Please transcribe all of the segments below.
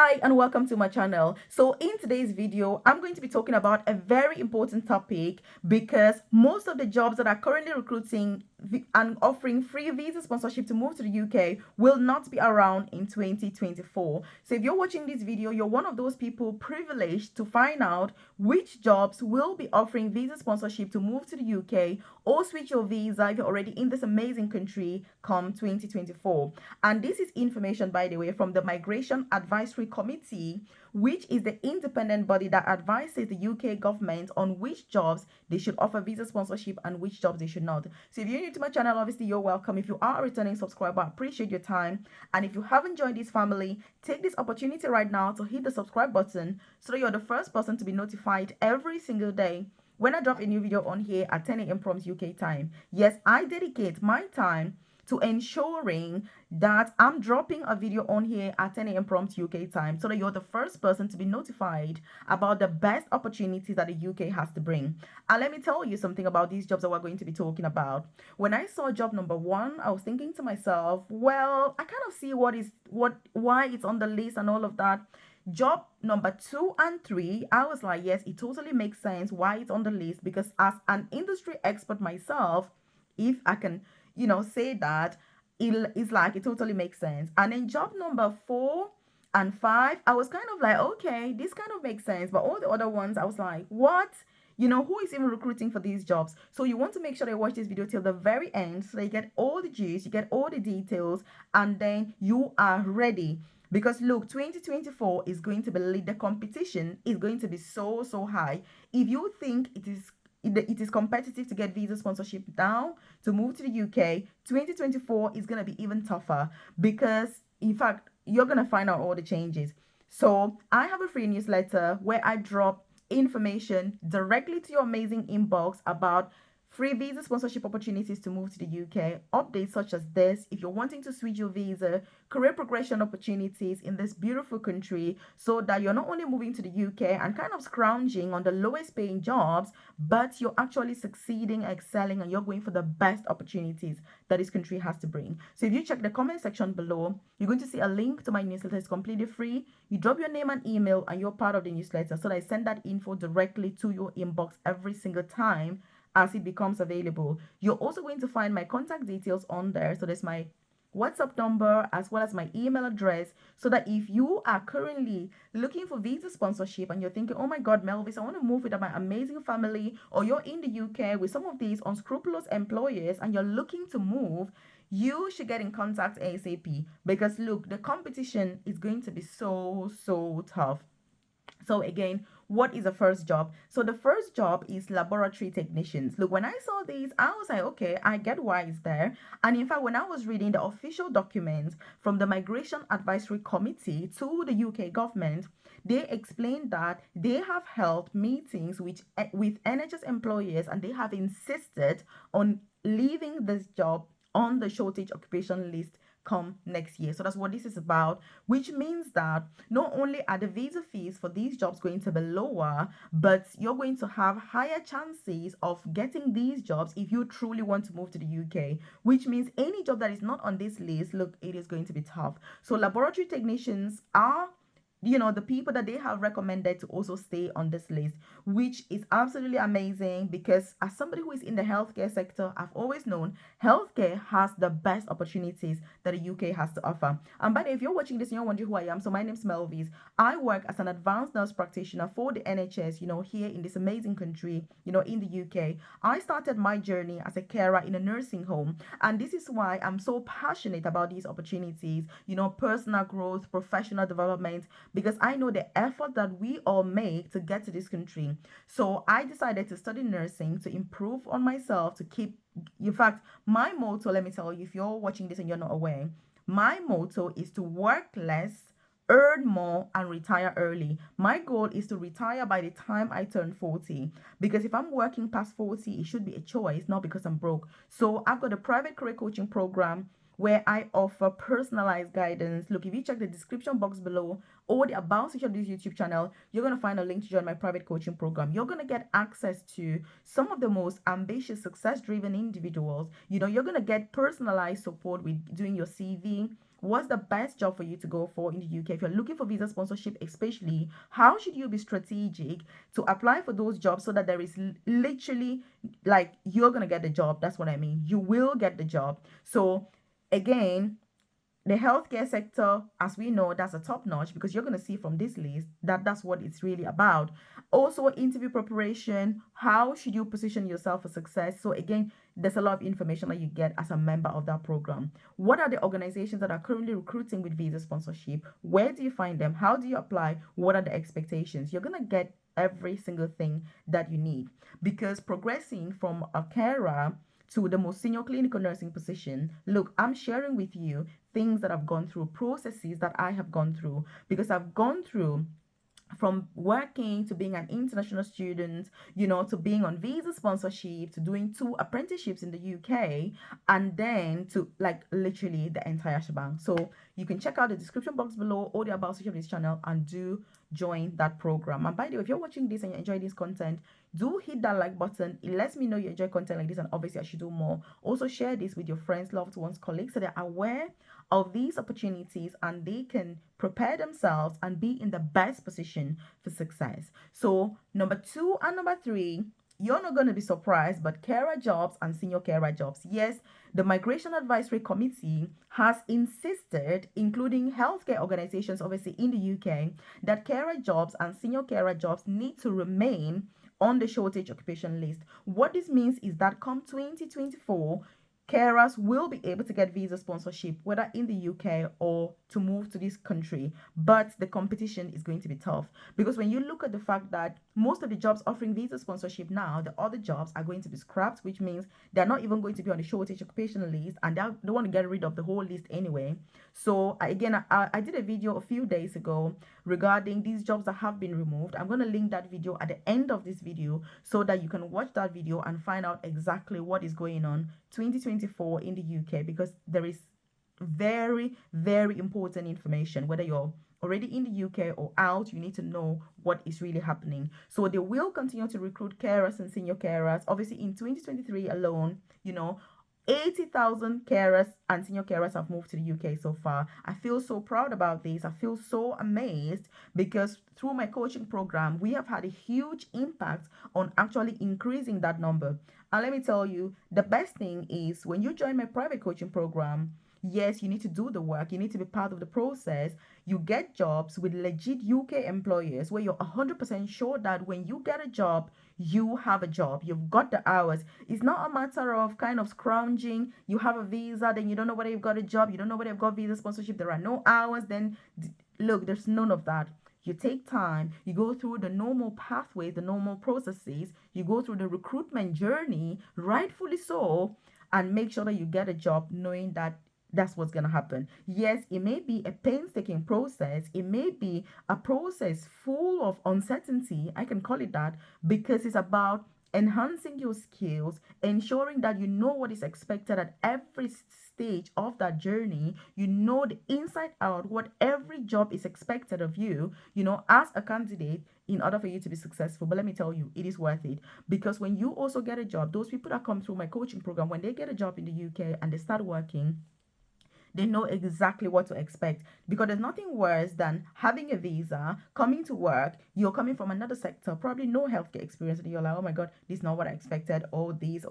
Hi and welcome to my channel. So in today's video, I'm going to be talking about a very important topic because most of the jobs that are currently recruiting and offering free visa sponsorship to move to the UK will not be around in 2024. So if you're watching this video, you're one of those people privileged to find out which jobs will be offering visa sponsorship to move to the UK or switch your visa if you're already in this amazing country come 2024. And this is information, by the way, from the Migration Advisory Committee, which is the independent body that advises the UK government on which jobs they should offer visa sponsorship and which jobs they should not. So if you're new to my channel, obviously you're welcome. If you are a returning subscriber, I appreciate your time. And if you haven't joined this family, take this opportunity right now to hit the subscribe button so that you're the first person to be notified every single day when I drop a new video on here at 10 a.m. prompt UK time. Yes, I dedicate my time to ensuring that I'm dropping a video on here at 10 a.m. prompt UK time so that you're the first person to be notified about the best opportunities that the UK has to bring. And let me tell you something about these jobs that we're going to be talking about. When I saw job number 1, I was thinking to myself, well, I kind of see why it's on the list and all of that. Job number 2 and 3, I was like, yes, it totally makes sense why it's on the list, because as an industry expert myself, if I can say that, it's like it totally makes sense. And then job number 4 and 5, I was kind of like, okay, this kind of makes sense. But all the other ones, I was like, what? Who is even recruiting for these jobs? So you want to make sure that you watch this video till the very end so that you get all the juice, you get all the details, and then you are ready. Because look, 2024 is going to be lit. The competition is going to be so high. If you think it is competitive to get visa sponsorship now to move to the UK, 2024 is going to be even tougher because, in fact, you're going to find out all the changes. So I have a free newsletter where I drop information directly to your amazing inbox about free visa sponsorship opportunities to move to the UK, updates such as this if you're wanting to switch your visa, career progression opportunities in this beautiful country, so that you're not only moving to the UK and kind of scrounging on the lowest paying jobs, but you're actually succeeding, excelling, and you're going for the best opportunities that this country has to bring. So if you check the comment section below, you're going to see a link to my newsletter. It's completely free. You drop your name and email and you're part of the newsletter, so that I send that info directly to your inbox every single time as it becomes available. You're also going to find my contact details on there. So there's my WhatsApp number as well as my email address, so that if you are currently looking for visa sponsorship and you're thinking, oh my God, Melvis, I want to move with my amazing family, or you're in the UK with some of these unscrupulous employers and you're looking to move, you should get in contact ASAP, because look, the competition is going to be so tough. So again, what is the first job? So the first job is laboratory technicians. Look, when I saw these, I was like, okay, I get why it's there. And in fact, when I was reading the official documents from the Migration Advisory Committee to the UK government, they explained that they have held meetings with NHS employers, and they have insisted on leaving this job on the shortage occupation list come next year. So that's what this is about, which means that not only are the visa fees for these jobs going to be lower, but you're going to have higher chances of getting these jobs if you truly want to move to the UK, which means any job that is not on this list, look, it is going to be tough. So laboratory technicians are the people that they have recommended to also stay on this list, which is absolutely amazing, because as somebody who is in the healthcare sector, I've always known healthcare has the best opportunities that the UK has to offer. And by the way, if you're watching this and you're wondering who I am, so my name's Melvis. I work as an advanced nurse practitioner for the NHS, here in this amazing country, in the UK. I started my journey as a carer in a nursing home, and this is why I'm so passionate about these opportunities, personal growth, professional development, because I know the effort that we all make to get to this country. So I decided to study nursing to improve on myself, to keep, in fact, my motto, let me tell you, if you're watching this and you're not aware, my motto is to work less, earn more, and retire early. My goal is to retire by the time I turn 40, because if I'm working past 40, it should be a choice, not because I'm broke. So I've got a private career coaching program where I offer personalized guidance. Look, if you check the description box below or the about section of this YouTube channel, you're going to find a link to join my private coaching program. You're going to get access to some of the most ambitious, success-driven individuals. You're going to get personalized support with doing your CV, What's the best job for you to go for in the UK? If you're looking for visa sponsorship, especially, how should you be strategic to apply for those jobs so that there is literally, like, you're going to get the job? That's what I mean. You will get the job. So, again, the healthcare sector, as we know, that's a top notch, because you're going to see from this list that that's what it's really about. Also, interview preparation, how should you position yourself for success? So again, there's a lot of information that you get as a member of that program. What are the organizations that are currently recruiting with visa sponsorship? Where do you find them? How do you apply? What are the expectations? You're going to get every single thing that you need, because progressing from a carer to the most senior clinical nursing position, look, I'm sharing with you things that I've gone through, processes that I have gone through, because I've gone through from working to being an international student, to being on visa sponsorship, to doing 2 apprenticeships in the UK, and then to, like, literally the entire shebang. So you can check out the description box below or the about section of this channel and do join that program. And by the way, if you're watching this and you enjoy this content, do hit that like button. It lets me know you enjoy content like this, and obviously I should do more. Also share this with your friends, loved ones, colleagues, so they're aware of these opportunities and they can prepare themselves and be in the best position for success. So number 2 and number 3, you're not going to be surprised, but carer jobs and senior carer jobs. Yes, the Migration Advisory Committee has insisted, including healthcare organizations obviously in the UK, that carer jobs and senior carer jobs need to remain on the shortage occupation list. What this means is that come 2024, carers will be able to get visa sponsorship, whether in the UK or to move to this country. But the competition is going to be tough, because when you look at the fact that most of the jobs offering visa sponsorship now, the other jobs are going to be scrapped, which means they're not even going to be on the shortage occupation list, and they want to get rid of the whole list anyway. So again, I did a video a few days ago regarding these jobs that have been removed. I'm going to link that video at the end of this video so that you can watch that video and find out exactly what is going on 2024 in the UK, because there is very, very important information. Whether you're already in the UK or out, you need to know what is really happening. So they will continue to recruit carers and senior carers. Obviously, in 2023 alone, 80,000 carers and senior carers have moved to the UK so far. I feel so proud about this. I feel so amazed, because through my coaching program, we have had a huge impact on actually increasing that number. And let me tell you, the best thing is when you join my private coaching program, yes, you need to do the work. You need to be part of the process. You get jobs with legit UK employers where you're 100% sure that when you get a job, you have a job. You've got the hours. It's not a matter of kind of scrounging. You have a visa, then you don't know whether you've got a job. You don't know whether you've got visa sponsorship. There are no hours. Then, look, there's none of that. You take time, you go through the normal pathways, the normal processes, you go through the recruitment journey, rightfully so, and make sure that you get a job knowing that that's what's going to happen. Yes, it may be a painstaking process. It may be a process full of uncertainty. I can call it that, because it's about enhancing your skills, ensuring that you know what is expected at every stage of that journey. You know the inside out what every job is expected of you, as a candidate, in order for you to be successful. But let me tell you, it is worth it, because when you also get a job, those people that come through my coaching program, when they get a job in the UK and they start working, they know exactly what to expect, because there's nothing worse than having a visa, coming to work, you're coming from another sector, probably no healthcare experience, and you're like, oh my god, this is not what I expected, all this.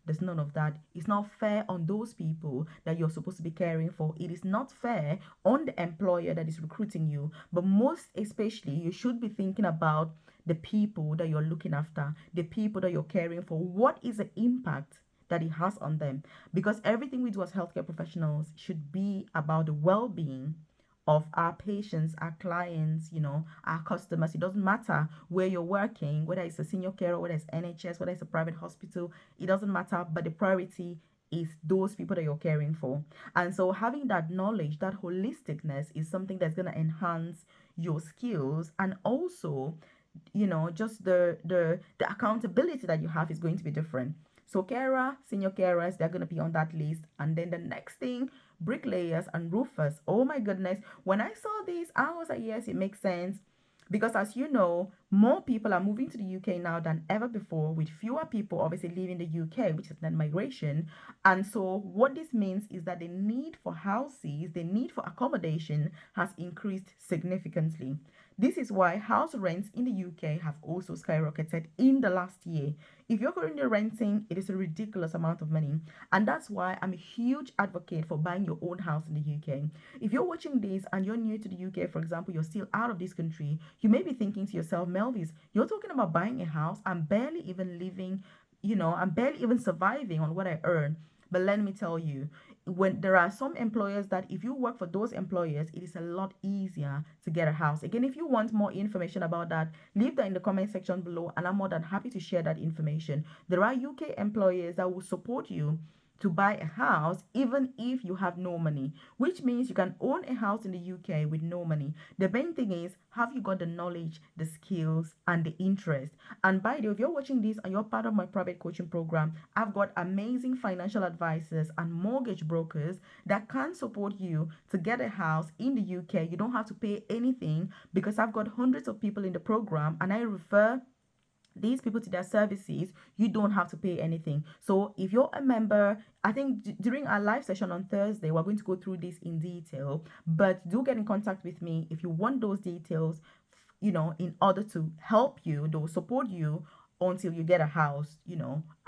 There's none of that. It's not fair on those people that you're supposed to be caring for. It is not fair on the employer that is recruiting you. But most especially, you should be thinking about the people that you're looking after, the people that you're caring for. What is the impact that it has on them? Because everything we do as healthcare professionals should be about the well-being of our patients, our clients, our customers. It doesn't matter where you're working, whether it's a senior care, whether it's NHS, whether it's a private hospital, it doesn't matter, but the priority is those people that you're caring for. And so having that knowledge, that holisticness, is something that's going to enhance your skills, and also just the accountability that you have is going to be different. So carer, senior carers, they're going to be on that list. And then the next thing, bricklayers and roofers. Oh my goodness. When I saw this, I was like, yes, it makes sense. Because as you know, more people are moving to the UK now than ever before, with fewer people obviously leaving the UK, which is net migration. And so what this means is that the need for houses, the need for accommodation has increased significantly. This is why house rents in the UK have also skyrocketed in the last year. If you're currently renting, it is a ridiculous amount of money. And that's why I'm a huge advocate for buying your own house in the UK. If you're watching this and you're new to the UK, for example, you're still out of this country, you may be thinking to yourself, Melvis, you're talking about buying a house. I'm barely even living, I'm barely even surviving on what I earn. But let me tell you, when there are some employers that if you work for those employers, it is a lot easier to get a house. Again, if you want more information about that, leave that in the comment section below, and I'm more than happy to share that information. There are UK employers that will support you to buy a house even if you have no money, which means you can own a house in the UK with no money. The main thing is, have you got the knowledge, the skills, and the interest? And by the way, if you're watching this and you're part of my private coaching program, I've got amazing financial advisors and mortgage brokers that can support you to get a house in the UK. You don't have to pay anything because I've got hundreds of people in the program and I refer these people to their services. You don't have to pay anything. So if you're a member, I think during our live session on Thursday, we're going to go through this in detail, but do get in contact with me if you want those details, in order to help you. They'll support you until you get a house,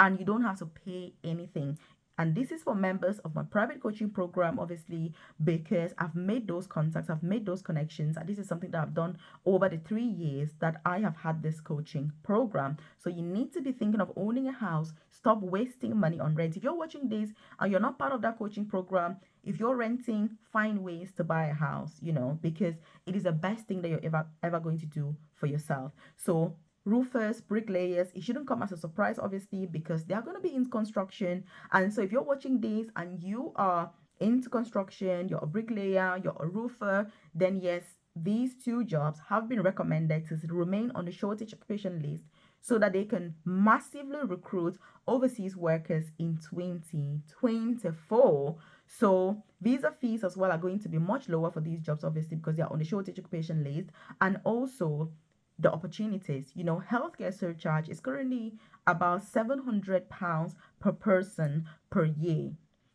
and you don't have to pay anything. And this is for members of my private coaching program, obviously, because I've made those contacts, I've made those connections, and this is something that I've done over the 3 years that I have had this coaching program. So you need to be thinking of owning a house. Stop wasting money on rent. If you're watching this and you're not part of that coaching program, if you're renting, find ways to buy a house, because it is the best thing that you're ever going to do for yourself. So roofers, bricklayers, it shouldn't come as a surprise, obviously, because they are going to be in construction. And so if you're watching this and you are into construction, you're a bricklayer, you're a roofer, then yes, these two jobs have been recommended to remain on the shortage occupation list so that they can massively recruit overseas workers in 2024. So visa fees as well are going to be much lower for these jobs, obviously, because they are on the shortage occupation list. And also the opportunities. Healthcare surcharge is currently about £700 per person per year,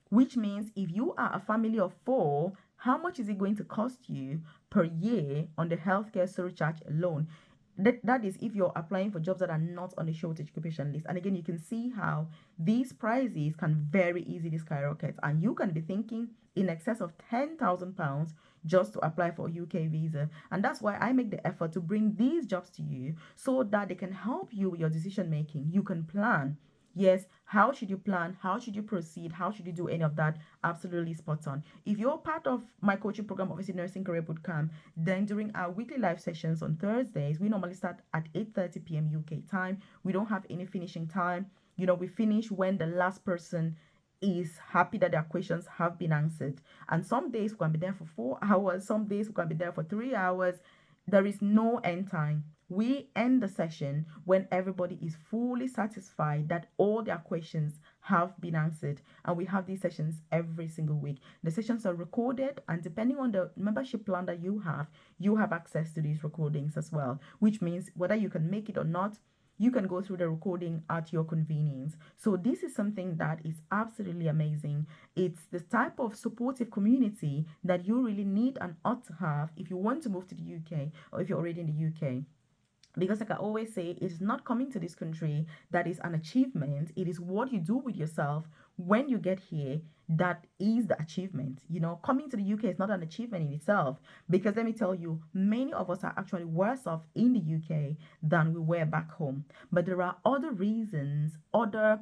which means if you are a family of 4, how much is it going to cost you per year on the healthcare surcharge alone? That is if you're applying for jobs that are not on the shortage occupation list. And again, you can see how these prices can very easily skyrocket, and you can be thinking in excess of £10,000 just to apply for a UK visa. And that's why I make the effort to bring these jobs to you so that they can help you with your decision making. You can plan. Yes, how should you plan? How should you proceed? How should you do any of that? Absolutely spot on. If you're part of my coaching program, obviously Nursing Career Bootcamp, then during our weekly live sessions on Thursdays, we normally start at 8:30 p.m. UK time. We don't have any finishing time. We finish when the last person is happy that their questions have been answered. And some days we can be there for 4 hours, some days we can be there for 3 hours. There is no end time. We end the session when everybody is fully satisfied that all their questions have been answered. And we have these sessions every single week. The sessions are recorded, and depending on the membership plan that you have access to these recordings as well, which means whether you can make it or not, you can go through the recording at your convenience. So this is something that is absolutely amazing. It's the type of supportive community that you really need and ought to have if you want to move to the UK or if you're already in the UK. Because like I always say, it is not coming to this country that is an achievement. It is what you do with yourself when you get here that is the achievement. Coming to the UK is not an achievement in itself, because let me tell you, many of us are actually worse off in the UK than we were back home. But there are other reasons, other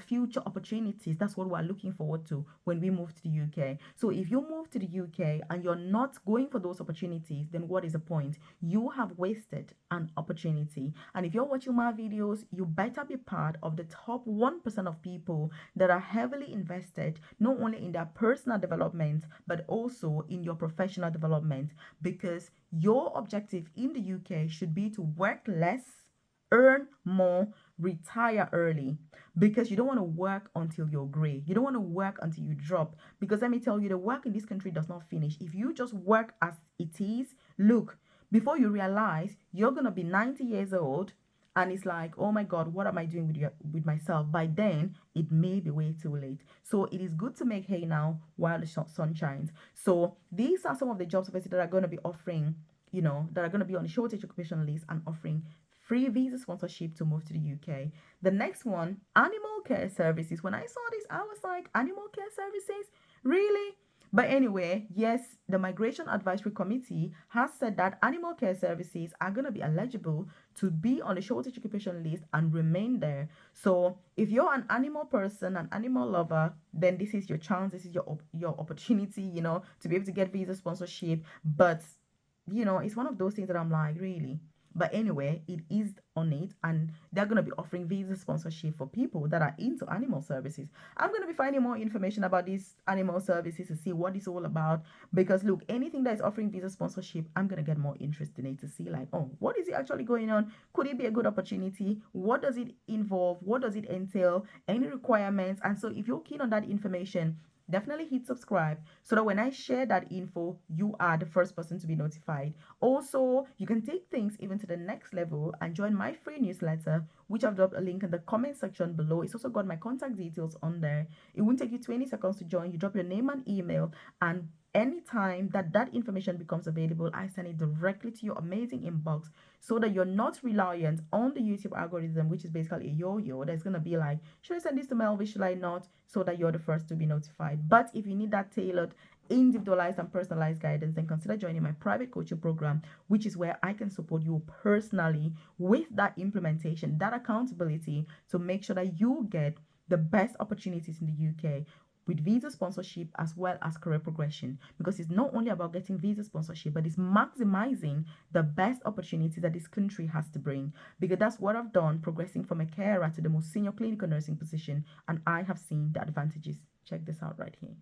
future opportunities. That's what we're looking forward to when we move to the UK. So if you move to the UK and you're not going for those opportunities, then what is the point? You have wasted an opportunity. And if you're watching my videos, you better be part of the top 1% of people that are heavily invested not only in their personal development but also in your professional development, because your objective in the UK should be to work less, earn more, retire early, because you don't want to work until you're gray. You don't want to work until you drop, because let me tell you, the work in this country does not finish. If you just work as it is, look, before you realize, you're going to be 90 years old, and it's like, oh my god, what am I doing with myself? By then it may be way too late. So it is good to make hay now while the sun shines. So these are some of the jobs obviously that are going to be offering, that are going to be on the shortage occupation list and offering free visa sponsorship to move to the UK. The next one, animal care services. When I saw this, I was like, animal care services? Really? But anyway, yes, the Migration Advisory Committee has said that animal care services are going to be eligible to be on the shortage occupation list and remain there. So if you're an animal person, an animal lover, then this is your chance. This is your opportunity, to be able to get visa sponsorship. But it's one of those things that I'm like, really. But anyway, it is on it, and they're going to be offering visa sponsorship for people that are into animal services. I'm going to be finding more information about these animal services to see what it's all about. Because look, anything that is offering visa sponsorship, I'm going to get more interest in it to see, like, oh, what is it actually going on? Could it be a good opportunity? What does it involve? What does it entail? Any requirements? And so if you're keen on that information, definitely hit subscribe so that when I share that info, you are the first person to be notified. Also, you can take things even to the next level and join my free newsletter, which I've dropped a link in the comment section below. It's also got my contact details on there. It won't take you 20 seconds to join. You drop your name and email, and anytime that information becomes available, I send it directly to your amazing inbox so that you're not reliant on the YouTube algorithm, which is basically a yo-yo that's going to be like, should I send this to Melvis, should I not, so that you're the first to be notified. But if you need that tailored, individualized and personalized guidance, then consider joining my private coaching program, which is where I can support you personally with that implementation, that accountability, to make sure that you get the best opportunities in the UK with visa sponsorship as well as career progression, because it's not only about getting visa sponsorship, but it's maximizing the best opportunities that this country has to bring. Because that's what I've done, progressing from a carer to the most senior clinical nursing position, and I have seen the advantages. Check this out right here.